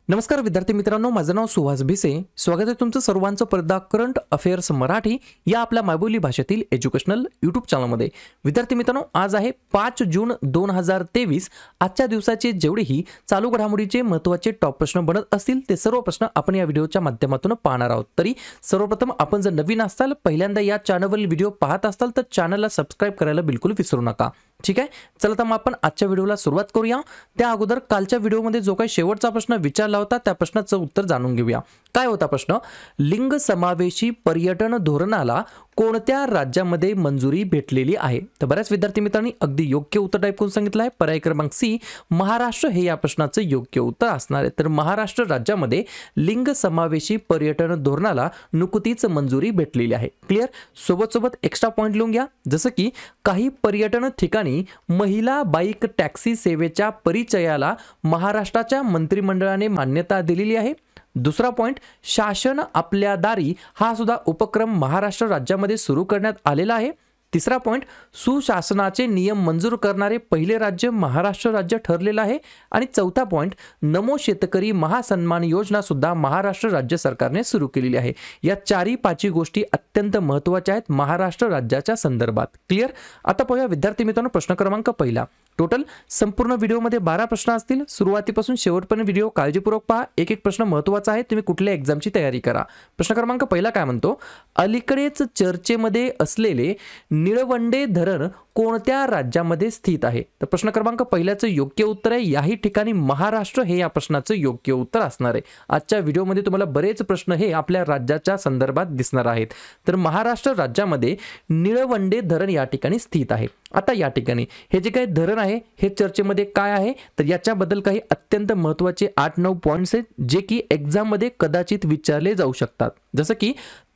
नमस्कार विद्यार्थी मित्रांनो, माझं नाव सुहास भिसे. स्वागत आहे तुमचं सर्वांचं परदा करंट अफेअर्स मराठी या आपल्या मायबोली भाषेतील एज्युकेशनल यूट्यूब चॅनलमध्ये. विद्यार्थी मित्रांनो, आज आहे 5 जून 2023. आजच्या दिवसाचे जेवढेही चालू घडामोडीचे महत्त्वाचे टॉप प्रश्न बनत असतील ते सर्व प्रश्न आपण या व्हिडिओच्या माध्यमातून पाहणार आहोत. तरी सर्वप्रथम आपण जर नवीन असाल, पहिल्यांदा या चॅनलवरील व्हिडिओ पाहत असाल तर चॅनलला सबस्क्राइब करायला बिलकुल विसरू नका. ठीक आहे, चला तर मग आपण आजच्या व्हिडिओला सुरुवात करूया. त्या अगोदर कालच्या व्हिडिओमध्ये जो काही शेवटचा प्रश्न विचारला होता त्या प्रश्नाचं उत्तर जाणून घेऊया. काय होता प्रश्न? लिंग समावेशी पर्यटन धोरणाला कोणत्या राज्यामध्ये मंजुरी भेटलेली आहे? तर बऱ्याच विद्यार्थी मित्रांनी अगदी योग्य उत्तर टाईप करून सांगितलं आहे. पर्याय क्रमांक सी महाराष्ट्र हे या प्रश्नाचं योग्य उत्तर असणार आहे. तर महाराष्ट्र राज्यामध्ये लिंग समावेशी पर्यटन धोरणाला नुकतीच मंजुरी भेटलेली आहे. क्लिअर? सोबत सोबत एक्स्ट्रा पॉईंट लिहून घ्या, जसं की काही पर्यटन ठिकाणी महिला बाईक टॅक्सी सेवेच्या परिचयाला महाराष्ट्राच्या मंत्रिमंडळाने मान्यता दिलेली आहे. दुसरा पॉइंट, शासन आपल्या दारी हा सुद्धा उपक्रम महाराष्ट्र राज्यामध्ये सुरू करण्यात आलेला आहे. तिसरा पॉइंट, सुशासनाचे नियम मंजूर करणारे पहिले राज्य महाराष्ट्र राज्य ठरलेलं आहे. आणि चौथा पॉइंट, नमो शेतकरी महासन्मान योजना सुद्धा महाराष्ट्र राज्य सरकारने सुरू केलेली आहे. या चारी पाचही गोष्टी अत्यंत महत्त्वाच्या आहेत महाराष्ट्र राज्याच्या संदर्भात. क्लिअर? आता पाहूया विद्यार्थी मित्रांनो प्रश्न क्रमांक पहिला. टोटल संपूर्ण व्हिडिओमध्ये 12 प्रश्न असतील. सुरुवातीपासून शेवटपर्यंत व्हिडिओ काळजीपूर्वक पहा. एक एक प्रश्न महत्त्वाचा आहे, तुम्ही कुठल्या एक्झामची तयारी करा. प्रश्न क्रमांक पहिला काय म्हणतो? अलीकडेच चर्चेमध्ये असलेले निळवंडे धरण कोणत्या राज्यामध्ये स्थित आहे? तर प्रश्न क्रमांक पहिल्याचं योग्य उत्तर आहे याही ठिकाणी महाराष्ट्र हे या प्रश्नाचं योग्य उत्तर असणार आहे. आजच्या व्हिडिओमध्ये तुम्हाला बरेच प्रश्न हे आपल्या राज्याच्या संदर्भात दिसणार आहेत. तर महाराष्ट्र राज्यामध्ये निळवंडे धरण या ठिकाणी स्थित आहे. आता या ठिकाणी हे जे काही धरण आहे हे चर्चेमध्ये काय आहे, तर याच्याबद्दल काही अत्यंत महत्त्वाचे 8-9 पॉईंट्स आहेत जे की एक्झाममध्ये कदाचित विचारले जाऊ शकतात. जसं की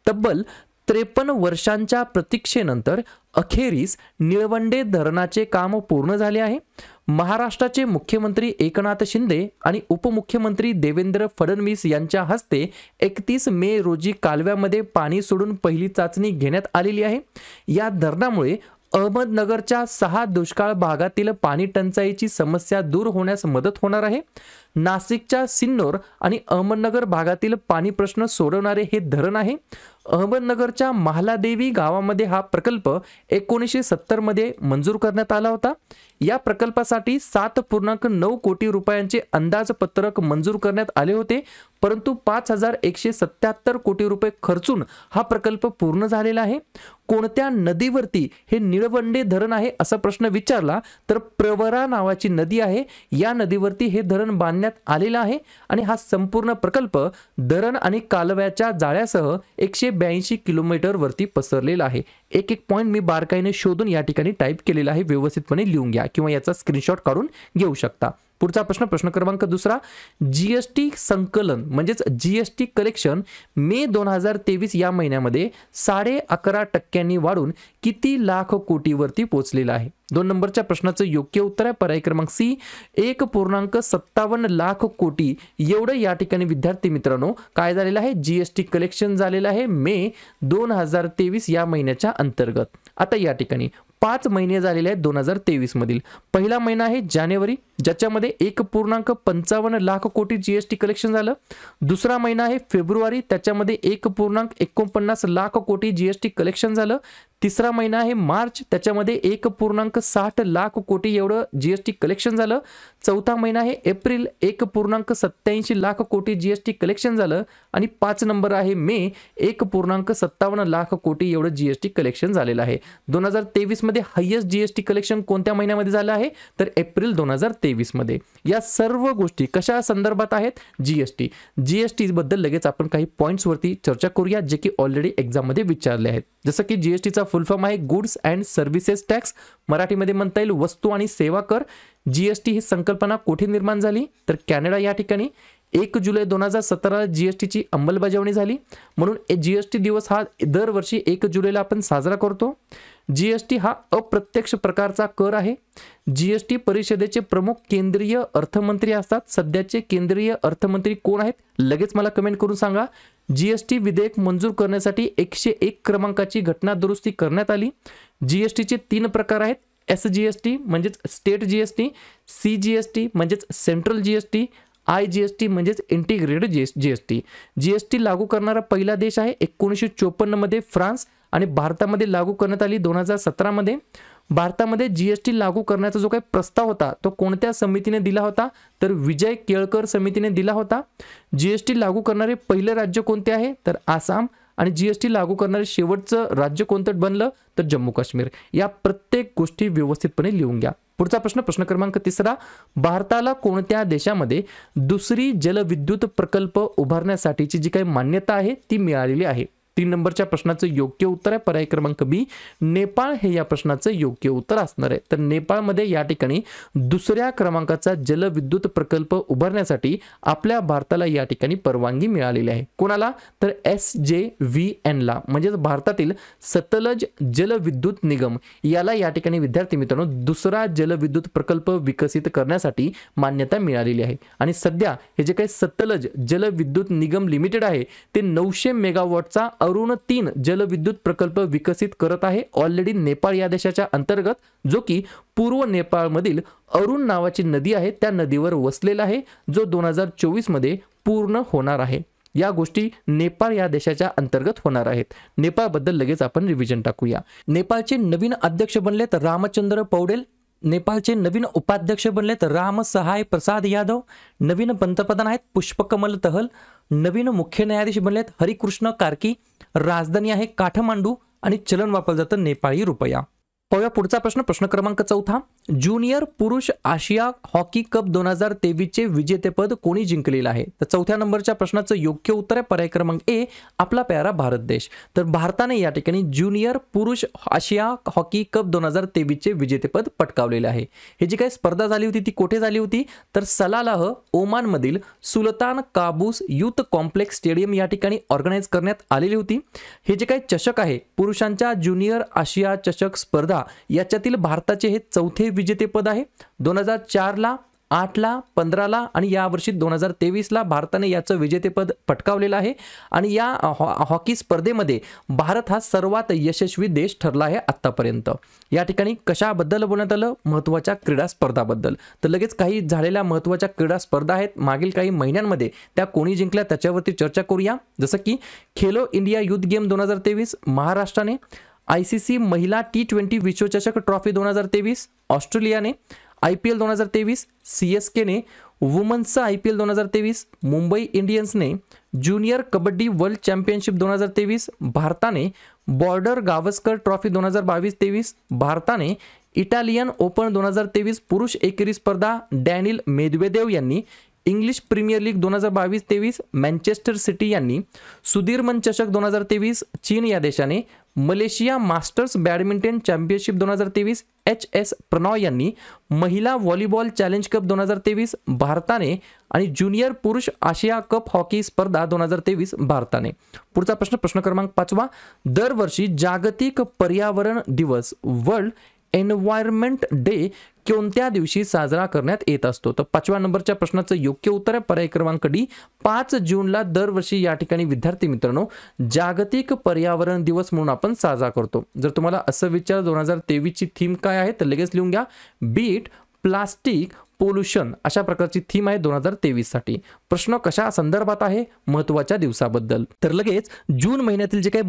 तब्बल 53 वर्षांच्या प्रतीक्षेनंतर अखेरीस निळवंडे धरणाचे काम पूर्ण झाले आहे. महाराष्ट्राचे मुख्यमंत्री एकनाथ शिंदे आणि उपमुख्यमंत्री देवेंद्र फडणवीस यांच्या हस्ते 31 मे रोजी कालव्यामध्ये पाणी सोडून पहिली चाचणी घेण्यात आलेली आहे. या धरणामुळे अहमदनगरच्या 6 दुष्काळ भागातील पाणी टंचाईची समस्या दूर होण्यास मदत होणार आहे. नाशिकच्या सिन्नर आणि अहमदनगर भागातील पाणी प्रश्न सोडवणारे हे धरण आहे. अहमदनगरच्या महालादेवी गावामध्ये हा प्रकल्प 1970 मध्ये मंजूर करण्यात आला होता. या प्रकल्पासाठी 7.9 कोटी रुपयांचे अंदाजपत्रक मंजूर करण्यात आले होते, परंतु 5,177 कोटी रुपये खर्चून हा प्रकल्प पूर्ण झालेला आहे. कोणत्या नदीवरती हे निळवंडे धरण आहे असा प्रश्न विचारला तर प्रवरा नावाची नदी आहे, या नदीवरती हे धरण बांधण्यात आलेला आहे. आणि हा संपूर्ण प्रकल्प धरण आणि कालव्याच्या जाळ्यासह 182 किलोमीटर वरती पसरलेला आहे. एक एक पॉइंट मी बारकाईने शोधून या ठिकाणी टाईप केलेला आहे, व्यवस्थितपणे लिहून घ्या किंवा याचा स्क्रीनशॉट काढून घेऊ शकता. पुढचा प्रश्न, प्रश्न क्रमांक दुसरा. जीएसटी संकलन म्हणजेच जीएसटी कलेक्शन मे 2023 या महिन्यामध्ये 11.5% वाढून किती लाख कोटीवरती पोहोचलेला आहे? 2 नंबरच्या प्रश्नाचं योग्य उत्तर आहे पर्याय क्रमांक सी 1.57 लाख कोटी एवढं या ठिकाणी विद्यार्थी मित्रांनो काय झालेलं आहे? जीएसटी कलेक्शन झालेलं आहे मे 2023 या महिन्याच्या अंतर्गत. आता या ठिकाणी 5 महिने झालेले आहेत 2023 मधील. पहिला महिना आहे जानेवारी, ज्याच्यामध्ये 1.55 लाख कोटी जीएसटी कलेक्शन झालं. दुसरा महिना आहे फेब्रुवारी, त्याच्यामध्ये 1.49 लाख कोटी जीएसटी कलेक्शन झालं. तिसरा महिना आहे मार्च, त्याच्यामध्ये 1.60 लाख कोटी एवढं जीएसटी कलेक्शन झालं. चौथा महिना आहे एप्रिल, 1.87 लाख कोटी जीएसटी कलेक्शन झालं. आणि 5 नंबर आहे मे, 1.57 लाख कोटी एवढं जीएसटी कलेक्शन झालेलं आहे. 2023 मध्ये हायेस्ट जीएसटी कलेक्शन कोणत्या महिन्यामध्ये झालं आहे? तर एप्रिल 2023 मध्ये. या सर्व गोष्टी कशा संदर्भात आहेत? जीएसटी बद्दल लगेच आपण काही पॉइंट्स वरती चर्चा करूया जे की ऑलरेडी एक्झाम मध्ये विचारले आहेत. जसं की जीएसटीचा फुल फॉर्म आहे गुड्स अँड सर्व्हिसेस टॅक्स, मराठीमध्ये म्हणता येईल वस्तू आणि सेवा कर. जीएसटी ही संकल्पना कुठे निर्माण झाली? तर कॅनडा या ठिकाणी. 1 जुलै 2017 जीएसटीची अंमलबजावणी झाली, म्हणून जीएसटी दिवस हा दरवर्षी 1 जुलैला आपण साजरा करतो. जीएसटी हा अप्रत्यक्ष प्रकारचा कर आहे. जीएसटी परिषदेचे प्रमुख केंद्रीय अर्थमंत्री असतात. सध्याचे केंद्रीय अर्थमंत्री कोण आहेत? लगेच मला कमेंट करून सांगा. जीएसटी विधेयक मंजूर करण्यासाठी 101 क्रमांकाची घटना दुरुस्ती करण्यात आली. जीएसटीचे 3 प्रकार आहेत. एसजीएसटी म्हणजेच स्टेट जीएसटी, सीजीएसटी म्हणजेच सेंट्रल जीएसटी IGST म्हणजेच इंटिग्रेटेड GST. GST लागू करणारा पहिला देश आहे 1954 मध्ये फ्रान्स आणि भारतामध्ये लागू करण्यात आली 2017 मध्ये. भारतामध्ये GST लागू करण्याचा जो काही प्रस्ताव होता तो कोणत्या समितीने दिला होता, तर विजय केळकर समितीने दिला होता. GST लागू करणारे पहिले राज्य कोणते आहे, तर आसाम. आणि GST लागू करणारे शेवटचं राज्य कोणतं बनलं, तर जम्मू काश्मीर. या प्रत्येक गोष्टी व्यवस्थितपणे लिहून घ्या. पुढचा प्रश्न क्रमांक 3, भारताला कोणत्या देशामध्ये दुसरी जलविद्युत प्रकल्प उभारण्यासाठीची जी काही मान्यता आहे ती मिळालेली आहे. 3 नंबरच्या प्रश्नाचं योग्य उत्तर आहे पर्याय क्रमांक बी, नेपाळ हे या प्रश्नाचं योग्य उत्तर असणार आहे. तर नेपाळमध्ये या ठिकाणी दुसऱ्या क्रमांकाचा जलविद्युत प्रकल्प उभारण्यासाठी आपल्या भारताला या ठिकाणी परवानगी मिळालेली आहे. कोणाला, तर SJVN ला, म्हणजे भारतातील सतलज जलविद्युत निगम याला या ठिकाणी विद्यार्थी मित्रांनो दुसरा जलविद्युत प्रकल्प विकसित करण्यासाठी मान्यता मिळालेली आहे. आणि सध्या हे जे काही सतलज जलविद्युत निगम लिमिटेड आहे ते 900 मेगावॉटचा अरुण 3 जलविद्युत प्रकल्प विकसित करत आहे ऑलरेडी नेपाळ या देशाच्या अंतर्गत, जो की पूर्व नेपाळमधील अरुण नावाची नदी आहे त्या नदीवर वसलेला आहे, जो 2024 मध्ये पूर्ण होणार आहे. या गोष्टी नेपाळ या देशाच्या अंतर्गत होणार आहेत. नेपाळबद्दल लगेच आपण रिव्हिजन टाकूया. नेपाळचे नवीन अध्यक्ष बनलेत रामचंद्र पौडेल. नेपाळचे नवीन उपाध्यक्ष बनलेत राम सहाय प्रसाद यादव. नवीन पंतप्रधान आहेत पुष्पकमल दहल. नवीन मुख्य न्यायाधीश बनलेत हरिकृष्ण कार्की. राजधानी आहे काठमांडू आणि चलन वापरलं जातं नेपाळी रुपया. पाहूया पुढचा प्रश्न क्रमांक 4, ज्युनियर पुरुष आशिया हॉकी कप 2023 चे विजेतेपद कोणी जिंकलेलं आहे, तर 4थ्या नंबरच्या प्रश्नाचं योग्य उत्तर आहे पर्याय क्रमांक ए, आपला प्यारा भारत देश. तर भारताने या ठिकाणी ज्युनियर पुरुष आशिया हॉकी कप 2023 चे विजेतेपद पटकावलेले आहे. हे जी काही स्पर्धा झाली होती ती कुठे झाली होती, तर सलालाह ओमान मधील सुलतान काबूस युथ कॉम्प्लेक्स स्टेडियम या ठिकाणी ऑर्गनाइज करण्यात आलेली होती. हे जे काही चषक आहे पुरुषांच्या ज्युनियर आशिया चषक स्पर्धा याच्यातील भारताचे हे 4थे विजेतेपद आहे. 2004 ला, 8 ला, 15 ला आणि या वर्षी 2023 ला भारताने याचं विजेतेपद पटकावलेलं आहे. आणि या हॉकी स्पर्धेमध्ये भारत हा सर्वात यशस्वी देश ठरला आहे आतापर्यंत. या ठिकाणी कशाबद्दल बोलण्यात आलं, महत्त्वाच्या क्रीडा स्पर्धाबद्दल. तर लगेच काही झालेल्या महत्त्वाच्या क्रीडा स्पर्धा आहेत मागील काही महिन्यांमध्ये, त्या कोणी जिंकल्या त्याच्यावरती चर्चा करूया. जसं की खेलो इंडिया युथ गेम 2023 महाराष्ट्राने, ICC महिला T20 विश्वचषक ट्रॉफी 2023 ऑस्ट्रेलियाने, IPL 2023 CSK ने, वुमन्सचा IPL 2023 मुंबई इंडियन्सने, ज्युनियर कबड्डी वर्ल्ड चॅम्पियनशिप 2023 भारताने, बॉर्डर गावस्कर ट्रॉफी 2022-23 भारताने, इटालियन ओपन 2023 पुरुष एकेरी स्पर्धा डॅनिल मेदवेदेव यांनी, English premier league 2022-23 Manchester City यांनी, सुधीरमन चषक 2023 चीन या देशाने, Malaysia masters badminton championship 2023 HS Prannoy यांनी, महिला व्हॉलीबॉल चॅलेंज कप 2023 भारताने आणि ज्युनियर पुरुष आशिया कप हॉकी स्पर्धा 2023 भारताने. पुढचा प्रश्न क्रमांक 5, दरवर्षी जागतिक पर्यावरण दिवस वर्ल्ड एन्व्हायरमेंट डे कोणत्या दिवशी साजरा करण्यात येत असतो, तर 5व्या नंबरच्या प्रश्नाचं योग्य उत्तर आहे पर्याय क्रमांक डी, 5 जूनला दरवर्षी या ठिकाणी विद्यार्थी मित्रांनो जागतिक पर्यावरण दिवस म्हणून आपण साजरा करतो. जर तुम्हाला असं विचार 2023 ची थीम काय आहे तर लगेच लिहून घ्या, बीट प्लास्टिक पोल्युशन अशा प्रकारची थीम आहे 2023 साठी. प्रश्न कशा संदर्भात आहे, महत्त्वाच्या दिवसाबद्दल. तर लगेच जून महिन्यातील जे काही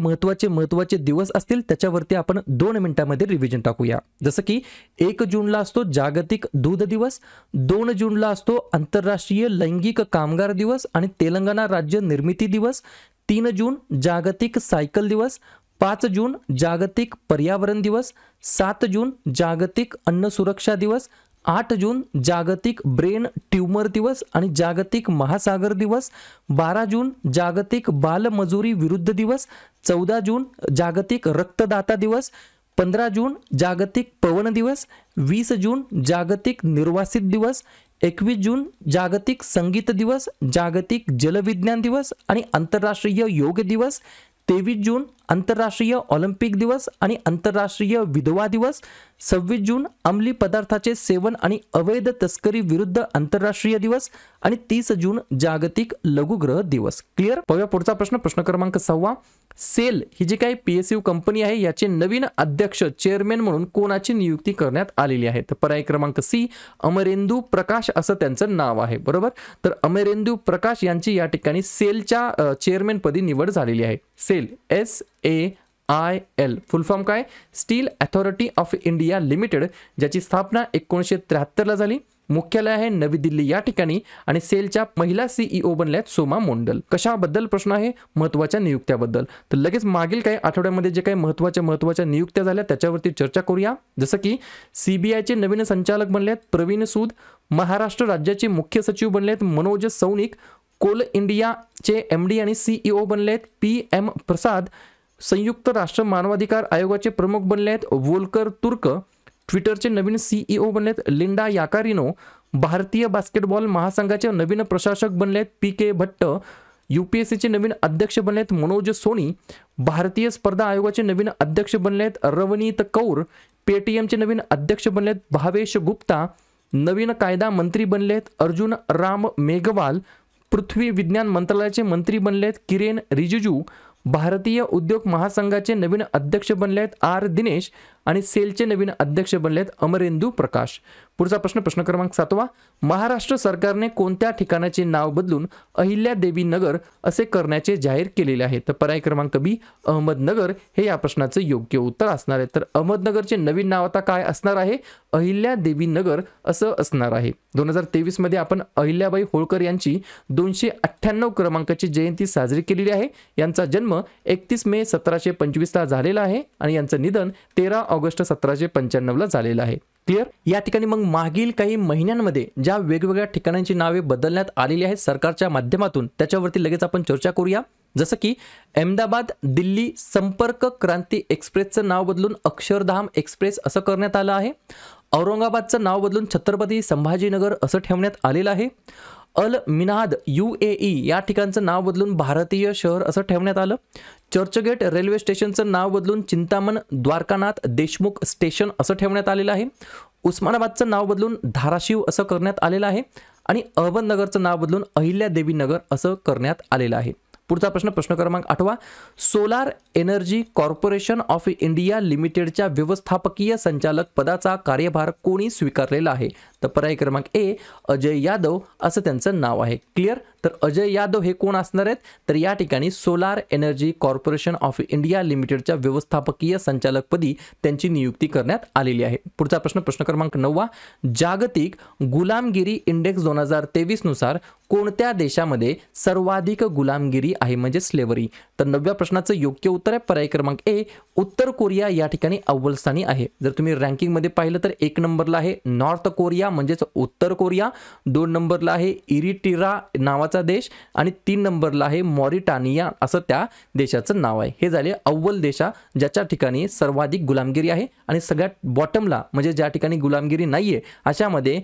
महत्त्वाचे दिवस असतील त्याच्यावरती आपण 2 मिनिटांमध्ये रिव्हिजन टाकूया. जसं की 1 जूनला असतो जागतिक दूध दिवस, 2 जूनला असतो आंतरराष्ट्रीय लैंगिक कामगार दिवस आणि तेलंगणा राज्य निर्मिती दिवस, 3 जून जागतिक सायकल दिवस, 5 जून जागतिक पर्यावरण दिवस, 7 जून जागतिक अन्न सुरक्षा दिवस, 8 जून जागतिक ब्रेन ट्यूमर दिवस आणि जागतिक महासागर दिवस, 12 जून जागतिक बालमजुरी विरुद्ध दिवस, 14 जून जागतिक रक्तदाता दिवस, 15 जून जागतिक पवन दिवस, 20 जून जागतिक निर्वासित दिवस, 21 जून जागतिक संगीत दिवस, जागतिक जलविज्ञान दिवस आणि आंतरराष्ट्रीय योग दिवस, 23 जून आंतरराष्ट्रीय ऑलिम्पिक दिवस आणि आंतरराष्ट्रीय विधवा दिवस. 26 जून अंमली पदार्थाचे सेवन आणि अवैध तस्करी विरुद्ध आंतरराष्ट्रीय दिवस आणि 30 जून जागतिक लघुग्रह दिवस. क्लिअर. पाहूया पुढचा प्रश्न, प्रश्न क्रमांक 6. सेल ही जी काही PSU कंपनी आहे याचे नवीन अध्यक्ष चेअरमॅन म्हणून कोणाची नियुक्ती करण्यात आलेली आहे? तर पर्याय क्रमांक C अमरेंदू प्रकाश असं त्यांचं नाव आहे. बरोबर. तर अमरेंदू प्रकाश यांची या ठिकाणी सेलच्या चेअरमॅन पदी निवड झालेली आहे. सेल SAIL फुल फॉर्म काय? Steel authority of India limited, ज्याची स्थापना 1973 ला झाली. मुख्यालय आहे नवी दिल्ली या ठिकाणी आणि सेलच्या महिला CEO बनल्यात सोमा मोंडल. कशाबद्दल प्रश्न आहे? महत्त्वाच्या नियुक्त्याबद्दल. तर लगेच मागील काही आठवड्यामध्ये जे काही महत्त्वाच्या नियुक्त्या झाल्या त्याच्यावरती चर्चा करूया. जसं की CBIचे नवीन संचालक बनलेत प्रवीण सूद, महाराष्ट्र राज्याचे मुख्य सचिव बनलेत मनोज सौनिक, कोल इंडियाचे MD आणि CEO बनलेत PM प्रसाद, संयुक्त राष्ट्र मानवाधिकार आयोगाचे प्रमुख बनलेत वोल्कर तुर्क, ट्विटरचे नवीन CEO बनलेत लिंडा याकारिनो, भारतीय बास्केटबॉल महासंघाचे नवीन प्रशासक बनलेत PK भट्ट, UPSCचे नवीन अध्यक्ष बनलेत मनोज सोनी, भारतीय स्पर्धा आयोगाचे नवीन अध्यक्ष बनलेत रवनीत कौर, पेटीएमचे नवीन अध्यक्ष बनलेत भावेश गुप्ता, नवीन कायदा मंत्री बनलेत अर्जुन राम मेघवाल, पृथ्वी विज्ञान मंत्रालयाचे मंत्री बनलेत किरेन रिजिजू, भारतीय उद्योग महासंघाचे नवीन अध्यक्ष बनलेत R दिनेश आणि सेलचे नवीन अध्यक्ष बनलेत अमरेंदू प्रकाश. पुढचा प्रश्न, प्रश्न क्रमांक 7. महाराष्ट्र सरकारने कोणत्या ठिकाणाचे नाव बदलून अहिल्यादेवी नगर असे करण्याचे जाहीर केलेले आहे? तर पर्याय क्रमांक B अहमदनगर हे या प्रश्नाचं योग्य उत्तर असणार आहे. तर अहमदनगरचे नवीन नाव आता काय असणार आहे? अहिल्यादेवी नगर असं असणार आहे. 2023 मध्ये आपण अहिल्याबाई होळकर यांची 298 क्रमांकाची जयंती साजरी केलेली आहे. यांचा जन्म 31 मे 1725 ला झालेला आहे आणि यांचं निधन 13 ऑगस्ट 1795 ला झालेलं आहे. क्लिअर. या ठिकाणी मग मागील काही महिन्यांमध्ये ज्या वेगवेगळ्या ठिकाणांची नावे बदलण्यात आलेली आहेत सरकारच्या माध्यमातून त्याच्यावरती लगेच आपण चर्चा करूया. जसं की अहमदाबाद दिल्ली संपर्क क्रांती एक्सप्रेसचं नाव बदलून अक्षरधाम एक्सप्रेस असं करण्यात आलं आहे. औरंगाबादचं नाव बदलून छत्रपती संभाजीनगर असं ठेवण्यात आलेलं आहे. अल मिनाद UAE या ठिकाणचं नाव बदलून भारतीय शहर असं ठेवण्यात आलं. चर्चगेट रेल्वे स्टेशनचं नाव बदलून चिंतामण द्वारकानाथ देशमुख स्टेशन असं ठेवण्यात आलेलं आहे. उस्मानाबादचं नाव बदलून धाराशिव असं करण्यात आलेलं आहे आणि अहमदनगरचं नाव बदलून अहिल्यादेवी नगर असं करण्यात आलेलं आहे. पुढचा प्रश्न, प्रश्न क्रमांक 8. Solar energy corporation of India लिमिटेडच्या व्यवस्थापकीय संचालक पदाचा कार्यभार कोणी स्वीकारलेला आहे? तर पर्याय क्रमांक A अजय यादव असं त्यांचं नाव आहे. क्लिअर. तर अजय यादव हे कोण असणार आहेत? तर या ठिकाणी solar energy corporation of India लिमिटेडच्या व्यवस्थापकीय संचालकपदी त्यांची नियुक्ती करण्यात आलेली आहे. पुढचा प्रश्न, प्रश्न क्रमांक 9. जागतिक गुलामगिरी इंडेक्स 2023 नुसार कोणत्या देशामध्ये सर्वाधिक गुलामगिरी आहे म्हणजे स्लेव्हरी? तर 9व्या प्रश्नाचं योग्य उत्तर आहे पर्याय क्रमांक A उत्तर कोरिया या ठिकाणी अव्वल स्थानी आहे. जर तुम्ही रँकिंग मध्ये पाहिलं तर 1 नंबरला आहे नॉर्थ कोरिया म्हणजेच उत्तर कोरिया, 2 नंबरला आहे इरिट्रिया नावाचा देश आणि 3 नंबरला आहे मॉरिटानिया असं त्या देशाचं नाव आहे. हे झाले अव्वल देशा ज्याच्या ठिकाणी सर्वाधिक गुलामगिरी आहे आणि सगळ्यात बॉटमला म्हणजे ज्या ठिकाणी गुलामगिरी नाहीये अशामध्ये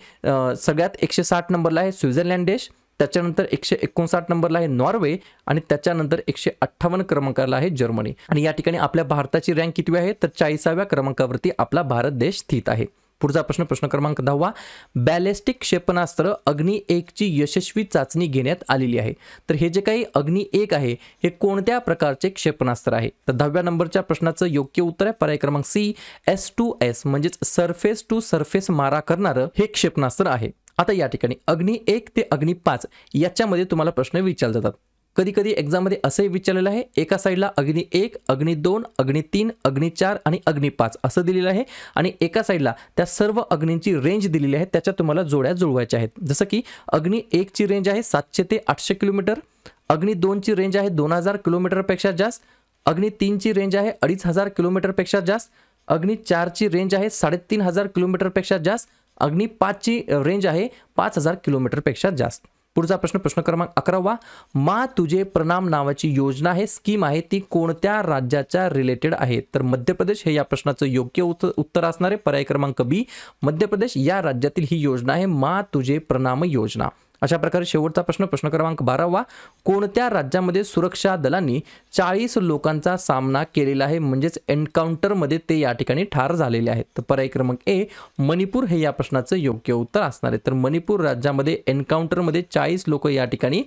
सगळ्यात 160 नंबरला आहे स्वित्झर्लंड देश, त्याच्यानंतर 159 नंबरला आहे नॉर्वे आणि त्याच्यानंतर 158 क्रमांकाला आहे जर्मनी. आणि या ठिकाणी आपल्या भारताची रँक किती आहे? तर 40व्या क्रमांकावरती आपला भारत देश स्थित आहे. पुढचा प्रश्न, प्रश्न क्रमांक 10. बॅलिस्टिक क्षेपणास्त्र अग्नी 1 ची यशस्वी चाचणी घेण्यात आलेली आहे. तर हे जे काही अग्नी 1 आहे हे कोणत्या प्रकारचे क्षेपणास्त्र आहे? तर 10व्या नंबरच्या प्रश्नाचं योग्य उत्तर आहे पर्याय क्रमांक C S2S म्हणजेच सरफेस टू सरफेस मारा करणारं हे क्षेपणास्त्र आहे. आता या ठिकाणी अग्नी 1 ते अग्नी 5 याच्यामध्ये तुम्हाला प्रश्न विचारले जातात. कधी कधी एक्झाममध्ये असंही विचारलेलं आहे एका साईडला अग्नी 1, अग्नी 2, अग्नी 3, अग्नी 4 आणि अग्नी 5 असं दिलेलं आहे आणि एका साईडला त्या सर्व अग्नींची रेंज दिलेली आहे त्याच्या तुम्हाला जोड्या जुळवायच्या आहेत. जसं की अग्नी 1 ची रेंज आहे 700 ते 800 किलोमीटर, अग्नी 2 ची रेंज आहे 2000 किलोमीटरपेक्षा जास्त, अग्नी 3 ची रेंज आहे 2500 किलोमीटरपेक्षा जास्त, अग्नी 4 ची रेंज आहे 3500 किलोमीटरपेक्षा जास्त, अग्नी 5 ची रेंज आहे 5000 किलोमीटरपेक्षा जास्त. पुढचा प्रश्न, प्रश्न क्रमांक 11. मा तुझे प्रणाम नावाची योजना आहे स्कीम आहे ती कोणत्या राज्याच्या रिलेटेड आहे? तर मध्य प्रदेश हे या प्रश्नाचं योग्य उत्तर असणार आहे पर्याय क्रमांक B मध्य प्रदेश या राज्यातील ही योजना आहे मा तुझे प्रणाम योजना. अशा प्रकारे शेवटचा प्रश्न, प्रश्न क्रमांक 12वा, कोणत्या राज्यामध्ये सुरक्षा दलांनी 40 लोकांचा सामना केलेला आहे, म्हणजेच एन्काउंटरमध्ये ते या ठिकाणी ठार झालेले आहेत? तर पर्याय क्रमांक ए मणिपूर हे या प्रश्नाचं योग्य उत्तर असणार आहे. तर मणिपूर राज्यामध्ये एन्काउंटरमध्ये 40 लोक या ठिकाणी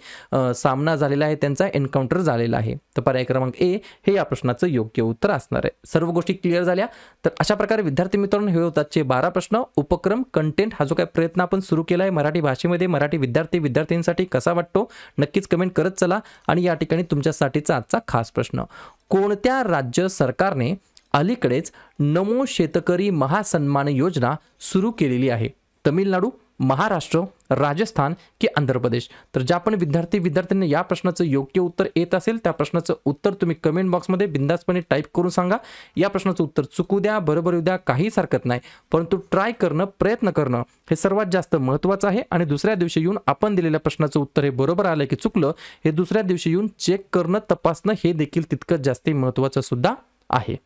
सामना झालेला आहे, त्यांचा एन्काउंटर झालेला आहे. तर पर्याय क्रमांक ए हे या प्रश्नाचं योग्य उत्तर असणार आहे. सर्व गोष्टी क्लिअर झाल्या. तर अशा प्रकारे विद्यार्थी मित्रांनो हे होतात 12 प्रश्न. उपक्रम कंटेंट हा जो काही प्रयत्न आपण सुरू केला आहे मराठी भाषेमध्ये, मराठी विद्यार्थ्यांसाठी कसा वाटतो नक्कीच कमेंट करत चला. आणि या ठिकाणी तुमच्यासाठीचा आजचा खास प्रश्न, कोणत्या राज्य सरकारने अलीकडेच नमो शेतकरी महासन्मान योजना सुरू केलेली आहे? तमिळनाडू, महाराष्ट्र, राजस्थान की आंध्र प्रदेश? तर ज्या पण विद्यार्थ्यांना या प्रश्नाचं योग्य उत्तर येत असेल त्या प्रश्नाचं उत्तर तुम्ही कमेंट बॉक्समध्ये बिंदासपणे टाईप करून सांगा. या प्रश्नाचं उत्तर चुकू द्या, बरोबर येऊ द्या, काहीच हरकत नाही, परंतु ट्राय करणं, प्रयत्न करणं हे सर्वात जास्त महत्त्वाचं आहे. आणि दुसऱ्या दिवशी येऊन आपण दिलेल्या प्रश्नाचं उत्तर हे बरोबर आलं की चुकलं हे दुसऱ्या दिवशी येऊन चेक करणं, तपासणं हे देखील तितकंच जास्त महत्त्वाचं सुद्धा आहे.